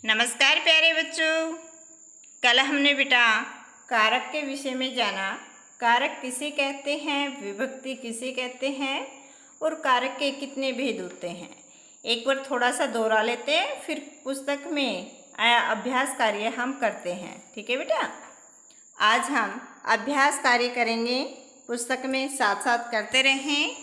नमस्कार प्यारे बच्चों। कल हमने बेटा कारक के विषय में जाना। कारक किसे कहते हैं, विभक्ति किसे कहते हैं और कारक के कितने भेद होते हैं। एक बार थोड़ा सा दोहरा लेते हैं, फिर पुस्तक में आया अभ्यास कार्य हम करते हैं। ठीक है बेटा, आज हम अभ्यास कार्य करेंगे, पुस्तक में साथ साथ करते रहें।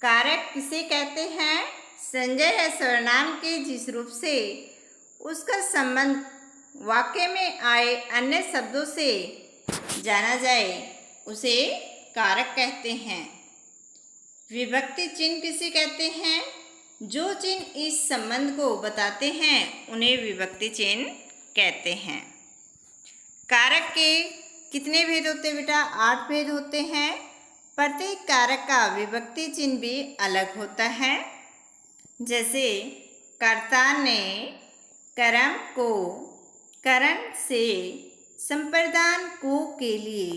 कारक किसे कहते हैं? संजय या सर्वनाम के जिस रूप से उसका संबंध वाक्य में आए अन्य शब्दों से जाना जाए उसे कारक कहते हैं। विभक्ति चिन्ह किसे कहते हैं? जो चिन्ह इस संबंध को बताते हैं उन्हें विभक्ति चिन्ह कहते हैं। कारक के कितने भेद होते हैं बेटा? 8 भेद होते हैं। प्रत्येक कारक का विभक्ति चिन्ह भी अलग होता है। जैसे कर्ता ने कर्म को करण से, संप्रदान को के लिए,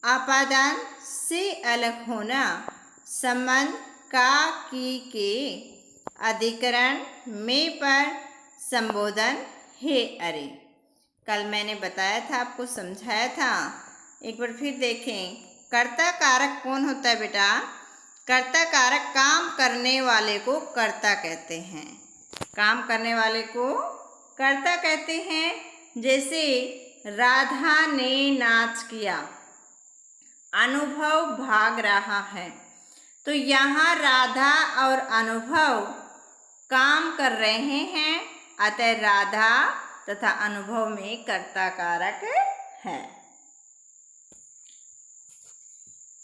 आपादान से अलग होना, संबंध का की के, अधिकरण में पर, संबोधन हे अरे। कल मैंने बताया था, आपको समझाया था, एक बार फिर देखें। कर्ता कारक कौन होता है बेटा? कर्ता कारक काम करने वाले को कर्ता कहते हैं। काम करने वाले को कर्ता कहते हैं। जैसे राधा ने नाच किया, अनुभव भाग रहा है, तो यहाँ राधा और अनुभव काम कर रहे हैं, अतः राधा तथा अनुभव में कर्ता कारक है।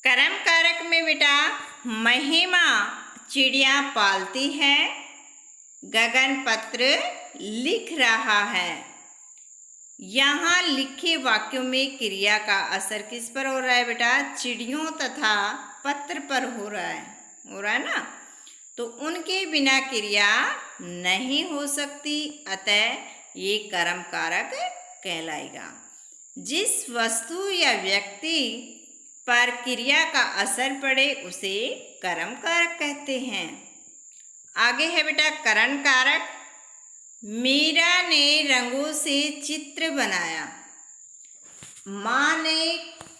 कर्म कारक में बेटा महिमा चिड़िया पालती है, गगन पत्र लिख रहा है। यहाँ लिखे वाक्यों में क्रिया का असर किस पर हो रहा है बेटा? चिड़ियों तथा पत्र पर हो रहा है ना। तो उनके बिना क्रिया नहीं हो सकती, अतः ये कर्म कारक कहलाएगा। जिस वस्तु या व्यक्ति पर क्रिया का असर पड़े उसे कर्म कारक कहते हैं। आगे है बेटा करण कारक। मीरा ने रंगों से चित्र बनाया, माँ ने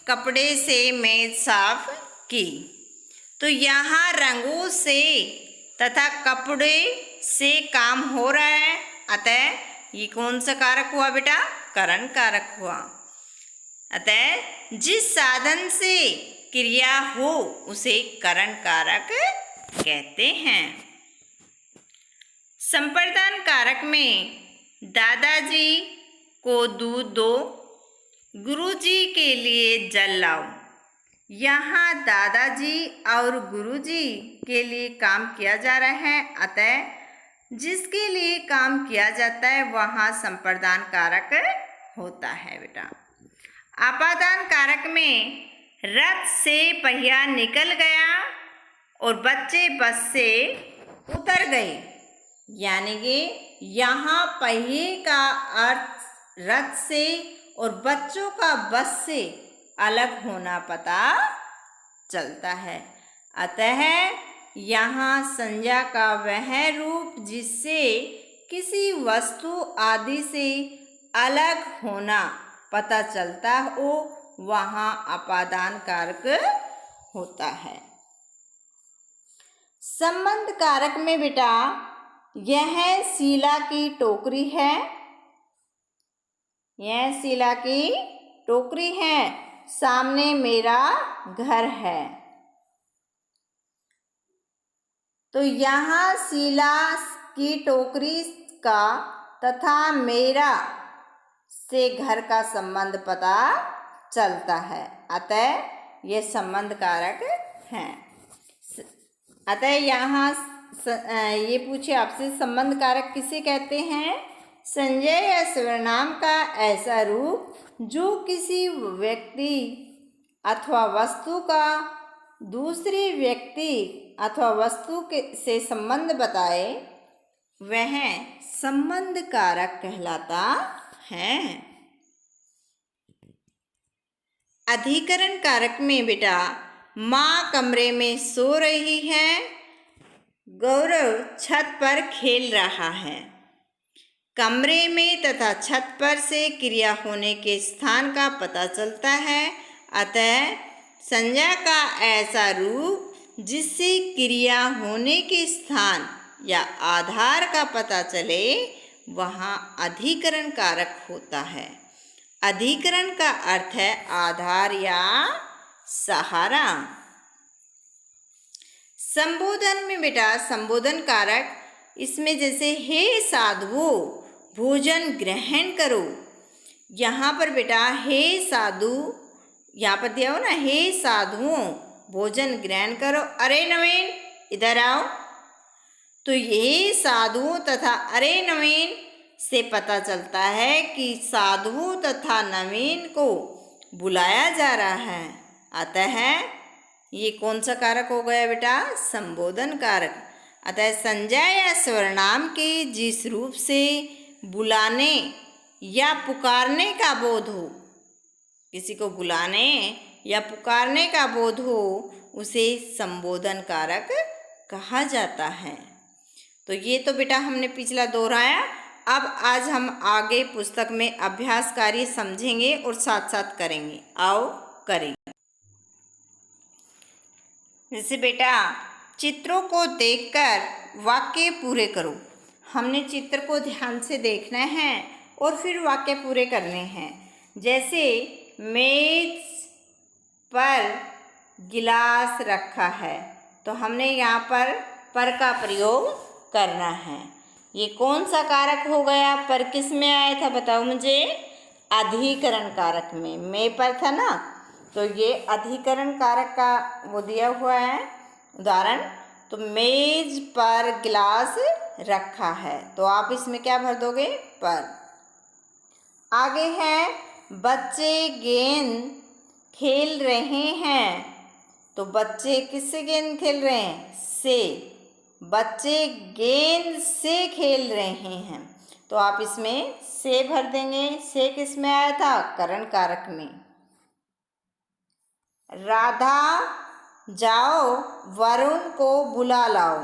कपड़े से मेज साफ की। तो यहाँ रंगों से तथा कपड़े से काम हो रहा है, अतः ये कौन सा कारक हुआ बेटा? करण कारक हुआ। अतः जिस साधन से क्रिया हो उसे करण कारक कहते हैं। संप्रदान कारक में दादाजी को दूध दो, गुरुजी के लिए जल लाओ। यहाँ दादाजी और गुरुजी के लिए काम किया जा रहा है, अतः जिसके लिए काम किया जाता है वहाँ संप्रदान कारक होता है बेटा। आपादान कारक में रथ से पहिया निकल गया और बच्चे बस से उतर गए, यानी कि यहाँ पहिए का अर्थ रथ से और बच्चों का बस से अलग होना पता चलता है। अतः यहाँ संज्ञा का वह रूप जिससे किसी वस्तु आदि से अलग होना पता चलता हो वहाँ अपादान कारक होता है। संबंध कारक में बेटा यह शीला की टोकरी है, यह शीला की टोकरी है, सामने मेरा घर है। तो यहाँ शीला की टोकरी का तथा मेरा से घर का संबंध पता चलता है, अतः ये संबंध कारक हैं। अतः यहाँ ये पूछे आपसे, संबंध कारक किसे कहते हैं? संजय या सर्वनाम का ऐसा रूप जो किसी व्यक्ति अथवा वस्तु का दूसरे व्यक्ति अथवा वस्तु से संबंध बताए वह संबंध कारक कहलाता है। अधिकरण कारक में बेटा माँ कमरे में सो रही है, गौरव छत पर खेल रहा है। कमरे में तथा छत पर से क्रिया होने के स्थान का पता चलता है। अतः संज्ञा का ऐसा रूप जिससे क्रिया होने के स्थान या आधार का पता चले, वहाँ अधिकरण कारक होता है। अधिकरण का अर्थ है आधार या सहारा। संबोधन में बेटा संबोधन कारक, इसमें जैसे हे साधुओं भोजन ग्रहण करो। यहाँ पर बेटा हे साधु, यहाँ पर दिया हो ना, हे साधुओं भोजन ग्रहण करो। अरे नवीन इधर आओ। तो ये साधुओं तथा अरे नवीन से पता चलता है कि साधु तथा नवीन को बुलाया जा रहा है। अतः ये कौन सा कारक हो गया बेटा? संबोधन कारक। अतः संज्ञा या सर्वनाम के जिस रूप से बुलाने या पुकारने का बोध हो, किसी को बुलाने या पुकारने का बोध हो, उसे संबोधन कारक कहा जाता है। तो ये तो बेटा हमने पिछला दोहराया। अब आज हम आगे पुस्तक में अभ्यास कार्य समझेंगे और साथ साथ करेंगे। आओ करेंगे। जैसे बेटा चित्रों को देखकर वाक्य पूरे करो। हमने चित्र को ध्यान से देखना है और फिर वाक्य पूरे करने हैं। जैसे मेज पर गिलास रखा है, तो हमने यहाँ पर का प्रयोग करना है। ये कौन सा कारक हो गया? पर किस में आया था बताओ मुझे? अधिकरण कारक में। मैं पर था ना, तो ये अधिकरण कारक का वो दिया हुआ है उदाहरण। तो मेज पर गिलास रखा है, तो आप इसमें क्या भर दोगे? पर। आगे है बच्चे गेंद खेल रहे हैं, तो बच्चे किससे गेंद खेल रहे हैं? से। बच्चे गेंद से खेल रहे हैं, तो आप इसमें से भर देंगे। से किस में आया था? करण कारक में। राधा जाओ वरुण को बुला लाओ,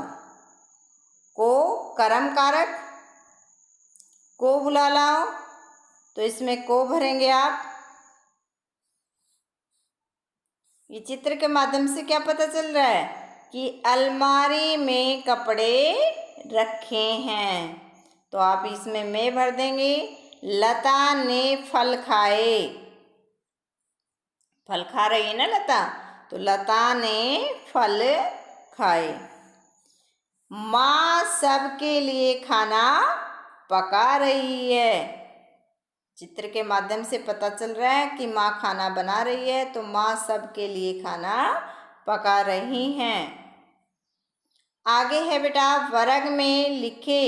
को कर्म कारक, को बुला लाओ, तो इसमें को भरेंगे आप। ये चित्र के माध्यम से क्या पता चल रहा है कि अलमारी में कपड़े रखे हैं, तो आप इसमें मैं भर देंगे। लता ने फल खाए, फल खा रही है ना लता, तो लता ने फल खाए। माँ सबके लिए खाना पका रही है। चित्र के माध्यम से पता चल रहा है कि माँ खाना बना रही है, तो माँ सबके लिए खाना पका रही हैं। आगे है बेटा वर्ग में लिखे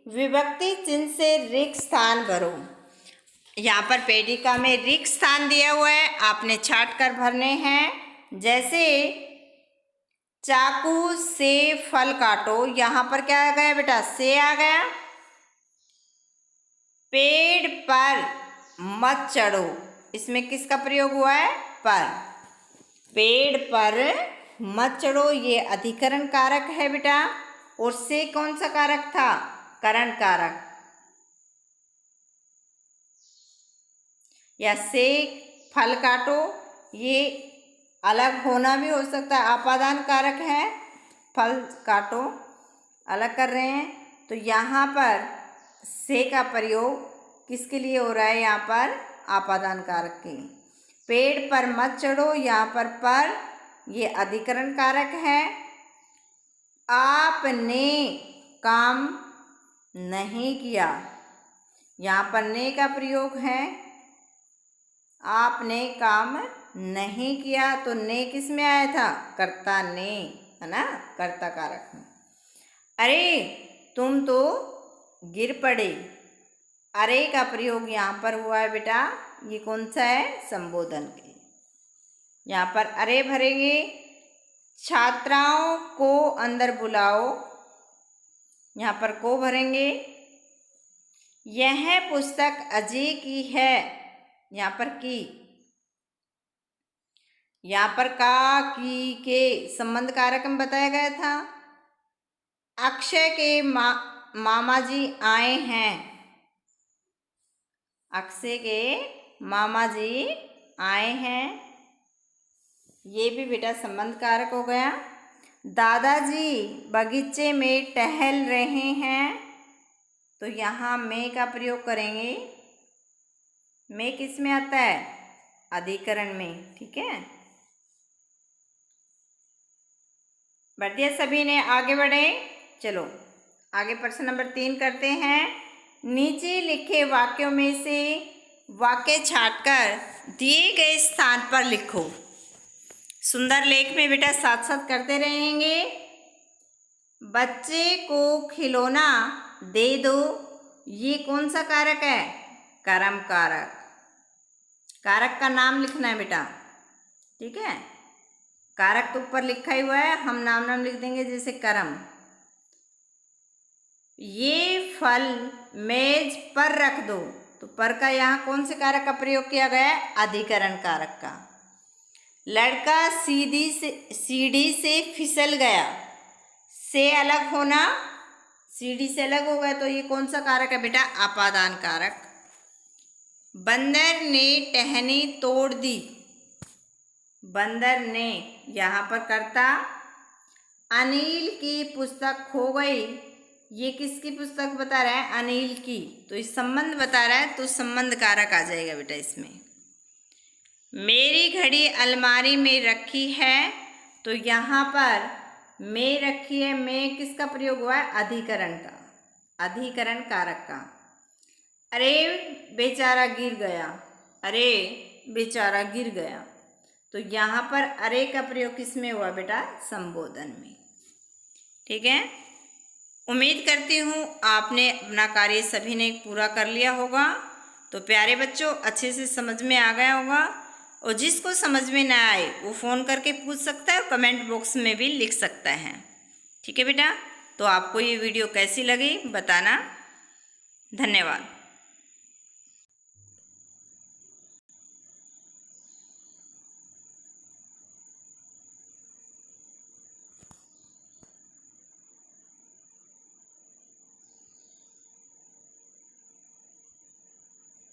विभक्ति चिन्ह से रिक्त स्थान भरो। यहाँ पर पेटिका में रिक्त स्थान दिया हुआ है, आपने छाट कर भरने हैं। जैसे चाकू से फल काटो, यहाँ पर क्या आ गया बेटा? से आ गया। पेड़ पर मत चढ़ो, इसमें किसका प्रयोग हुआ है? पर। पेड़ पर मत चढ़ो, ये अधिकरण कारक है बेटा। और से कौन सा कारक था? करण कारक। या से फल काटो, ये अलग होना भी हो सकता है, अपादान कारक है। फल काटो अलग कर रहे हैं, तो यहाँ पर से का प्रयोग किसके लिए हो रहा है? यहाँ पर आपादान कारक के। पेड़ पर मत चढ़ो, यहाँ पर ये अधिकरण कारक है। आपने काम नहीं किया, यहाँ पर ने का प्रयोग है। आपने काम नहीं किया, तो ने किस में आया था? कर्ता ने, है ना, कर्ता कारक में। अरे तुम तो गिर पड़े, अरे का प्रयोग यहाँ पर हुआ है बेटा। ये कौन सा है? संबोधन के। यहाँ पर अरे भरेंगे। छात्राओं को अंदर बुलाओ, यहाँ पर को भरेंगे। यह पुस्तक अजय की है, यहाँ पर की। यहाँ पर का की के संबंध कारक में बताया गया था। अक्षय के मामा जी आए हैं। अक्षय के मामा जी आए हैं, ये भी बेटा संबंध कारक हो गया। दादाजी बगीचे में टहल रहे हैं, तो यहाँ में का प्रयोग करेंगे। में किस में आता है? अधिकरण में। ठीक है, बढ़ दिया सभी ने, आगे बढ़े। चलो आगे प्रश्न नंबर 3 करते हैं। नीचे लिखे वाक्यों में से वाक्य छांटकर दिए गए स्थान पर लिखो। सुंदर लेख में बेटा साथ साथ करते रहेंगे। बच्चे को खिलौना दे दो, ये कौन सा कारक है? कर्म कारक। कारक का नाम लिखना है बेटा। ठीक है, कारक तो ऊपर लिखा ही हुआ है, हम नाम लिख देंगे, जैसे कर्म। ये फल मेज पर रख दो, तो पर का यहाँ कौन से कारक का प्रयोग किया गया है? अधिकरण कारक का। लड़का सीढ़ी से फिसल गया, से अलग होना, सीढ़ी से अलग हो गया, तो ये कौन सा कारक है बेटा? अपादान कारक। बंदर ने टहनी तोड़ दी, बंदर ने यहाँ पर कर्ता। अनिल की पुस्तक खो गई, ये किसकी पुस्तक बता रहा है? अनिल की, तो इस संबंध बता रहा है, तो संबंध कारक आ जाएगा बेटा इसमें। मेरी घड़ी अलमारी में रखी है, तो यहाँ पर में रखी है, में किसका प्रयोग हुआ है? अधिकरण का, अधिकरण कारक का। अरे बेचारा गिर गया, अरे बेचारा गिर गया, तो यहाँ पर अरे का प्रयोग किस में हुआ बेटा? संबोधन में। ठीक है, उम्मीद करती हूँ आपने अपना कार्य सभी ने पूरा कर लिया होगा। तो प्यारे बच्चों, अच्छे से समझ में आ गया होगा, और जिसको समझ में ना आए वो फ़ोन करके पूछ सकता है और कमेंट बॉक्स में भी लिख सकता है। ठीक है बेटा, तो आपको ये वीडियो कैसी लगी बताना। धन्यवाद।